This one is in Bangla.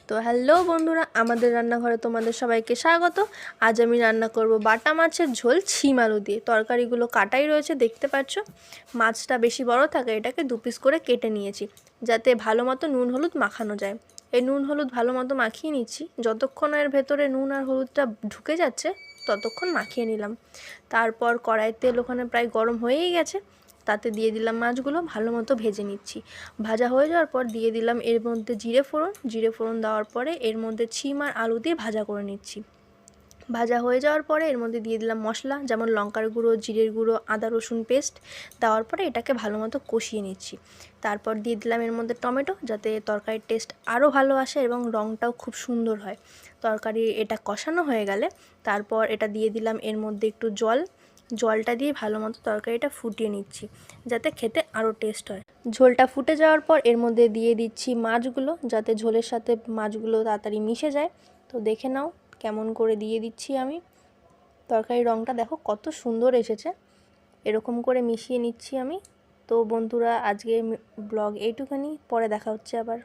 তো হ্যালো বন্ধুরা, আমাদের রান্নাঘরে তোমাদের সবাইকে স্বাগত। আজ আমি রান্না করব বাটা মাছের ঝোল শিম আলু দিয়ে। তরকারিগুলো কাটাই রয়েছে, দেখতে পাচ্ছ। মাছটা বেশি বড় থাকে, এটাকে 2 পিস করে কেটে নিয়েছি, যাতে ভালো মতো নুন হলুদ মাখানো যায়। এই নুন হলুদ ভালো মতো মাখিয়ে নিচ্ছি। যতক্ষণ এর ভেতরে নুন আর হলুদটা ঢুকে যাচ্ছে ততক্ষণ মাখিয়ে নিলাম। তারপর কড়াইয়ের তেল ওখানে প্রায় গরম হয়েই গেছে, তাতে দিয়ে দিলাম মাছগুলো, ভালো মতো ভেজে নিচ্ছি। ভাজা হয়ে যাওয়ার পর দিয়ে দিলাম এর মধ্যে জিরে ফোড়ন দেওয়ার পরে এর মধ্যে শিম আর আলু দিয়ে ভাজা করে নিচ্ছি। ভাজা হয়ে যাওয়ার পরে এর মধ্যে দিয়ে দিলাম মশলা, যেমন লঙ্কার গুঁড়ো, জিরের গুঁড়ো, আদা রসুন পেস্ট। দেওয়ার পরে এটাকে ভালো মতো কষিয়ে নিচ্ছি। তারপর দিয়ে দিলাম এর মধ্যে টমেটো, যাতে তরকারির টেস্ট আরও ভালো আসে এবং রঙটাও খুব সুন্দর হয়। তরকারি এটা কষানো হয়ে গেলে তারপর এটা দিয়ে দিলাম এর মধ্যে একটু জলটা দিয়ে ভালো মতো তরকারিটা ফুটিয়ে নিচ্ছি, যাতে খেতে আরও টেস্ট হয়। ঝোলটা ফুটে যাওয়ার পর এর মধ্যে দিয়ে দিচ্ছি মাছগুলো, যাতে ঝোলের সাথে মাছগুলো তাড়াতাড়ি মিশে যায়। তো দেখে নাও কেমন করে দিয়ে দিচ্ছি আমি। তরকারির রঙটা দেখো কত সুন্দর এসেছে। এরকম করে মিশিয়ে নিচ্ছি আমি। তো বন্ধুরা, আজকে ব্লগ এইটুখানি, পরে দেখা হচ্ছে আবার।